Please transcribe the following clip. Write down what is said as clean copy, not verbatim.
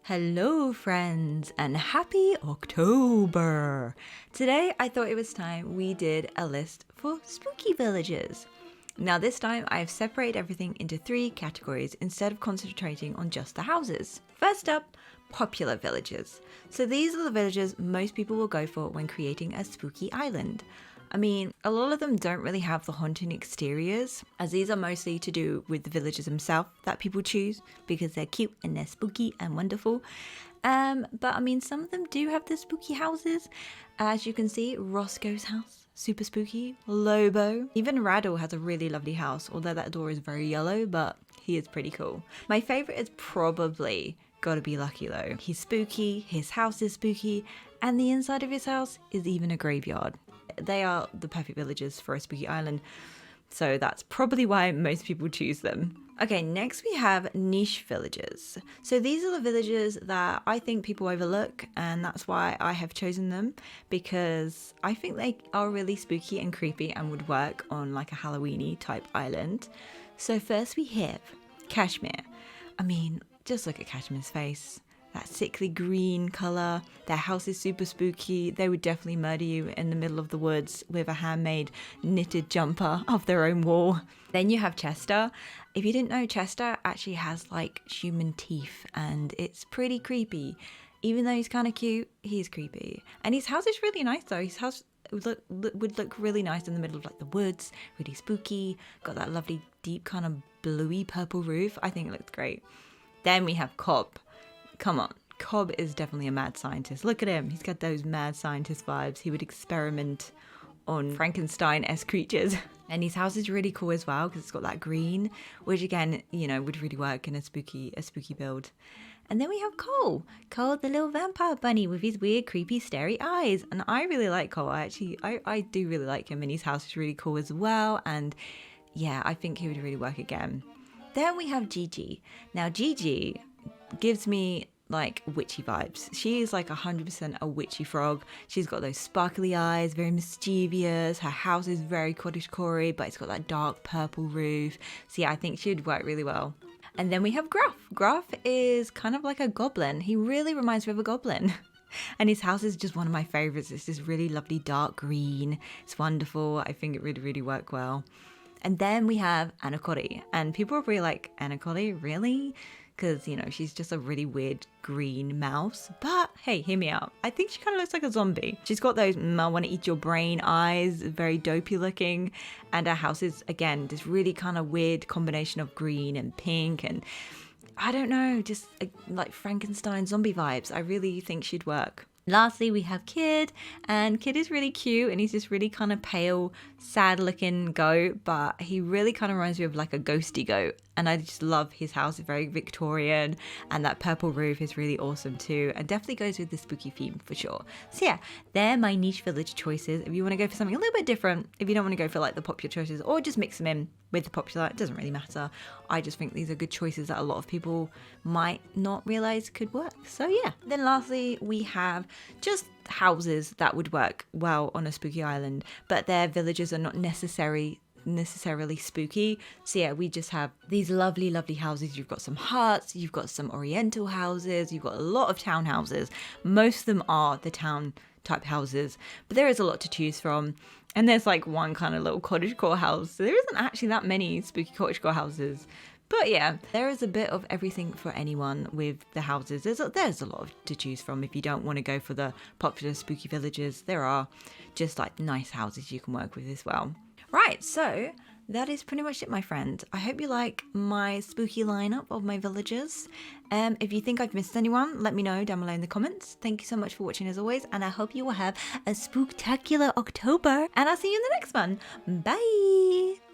Hello friends and happy October! Today I thought it was time we did a list for spooky villages. Now this time I've separated everything into 3 categories instead of concentrating on just the houses. First up, popular villages. So these are the villages most people will go for when creating a spooky island. I mean, a lot of them don't really have the haunting exteriors, as these are mostly to do with the villages themselves that people choose because they're cute and they're spooky and wonderful. But I mean, some of them do have the spooky houses. As you can see, Roscoe's house, super spooky. Lobo. Even Raddle has a really lovely house, although that door is very yellow, but he is pretty cool. My favourite is probably gotta be Lucky though. He's spooky, his house is spooky, and the inside of his house is even a graveyard. They are the perfect villages for a spooky island, so that's probably why most people choose them. Okay, next we have niche villages. So these are the villages that I think people overlook, and that's why I have chosen them, because I think they are really spooky and creepy and would work on like a Halloweeny type island. So first we have Kashmir. I mean, just look at Kashmir's face. That sickly green colour. Their house is super spooky. They would definitely murder you in the middle of the woods with a handmade knitted jumper off their own wall. Then you have Chester. If you didn't know, Chester actually has like human teeth and it's pretty creepy. Even though he's kind of cute, he's creepy. And his house is really nice though. His house would look really nice in the middle of like the woods, really spooky. Got that lovely deep kind of bluey purple roof. I think it looks great. Then we have Cobb. Come on, Cobb is definitely a mad scientist. Look at him. He's got those mad scientist vibes. He would experiment on Frankenstein-esque creatures. And his house is really cool as well because it's got that green, which again, you know, would really work in a spooky build. And then we have Cole. Cole, the little vampire bunny with his weird, creepy, starey eyes. And I really like Cole. I do really like him, and his house is really cool as well. And yeah, I think he would really work again. Then we have Gigi. Now, Gigi gives me like witchy vibes. She is like 100% a witchy frog. She's got those sparkly eyes, very mischievous. Her house is very cottagecore, but it's got that dark purple roof. So yeah, I think she would work really well. And then we have Gruff. Gruff is kind of like a goblin. He really reminds me of a goblin. And his house is just one of my favorites. It's this really lovely dark green. It's wonderful. I think it really work well. And then we have Anacotti. And people are really like, Anacotti, really? Because, you know, she's just a really weird green mouse. But hey, hear me out. I think she kind of looks like a zombie. She's got those I want to eat your brain eyes, very dopey looking. And her house is, again, this really kind of weird combination of green and pink. And I don't know, just like Frankenstein zombie vibes. I really think she'd work. Lastly, we have Kid, and Kid is really cute, and he's this really kind of pale, sad-looking goat, but he really kind of reminds me of like a ghosty goat, and I just love his house. It's very Victorian, and that purple roof is really awesome too, and definitely goes with the spooky theme for sure. So yeah, they're my niche village choices. If you want to go for something a little bit different, if you don't want to go for like the popular choices, or just mix them in with the popular, it doesn't really matter. I just think these are good choices that a lot of people might not realize could work. So yeah. Then lastly, we have just houses that would work well on a spooky island, but their villages are not necessarily spooky. So yeah, we just have these lovely houses. You've got some huts, you've got some oriental houses, you've got a lot of townhouses. Most of them are the town type houses, but there is a lot to choose from. And there's like one kind of little cottagecore house. So there isn't actually that many spooky cottagecore houses. But yeah, there is a bit of everything for anyone with the houses. There's a lot to choose from. If you don't want to go for the popular spooky villages, there are just like nice houses you can work with as well. Right, so that is pretty much it, my friend. I hope you like my spooky lineup of my villages. If you think I've missed anyone, let me know down below in the comments. Thank you so much for watching as always, and I hope you will have a spooktacular October, and I'll see you in the next one. Bye!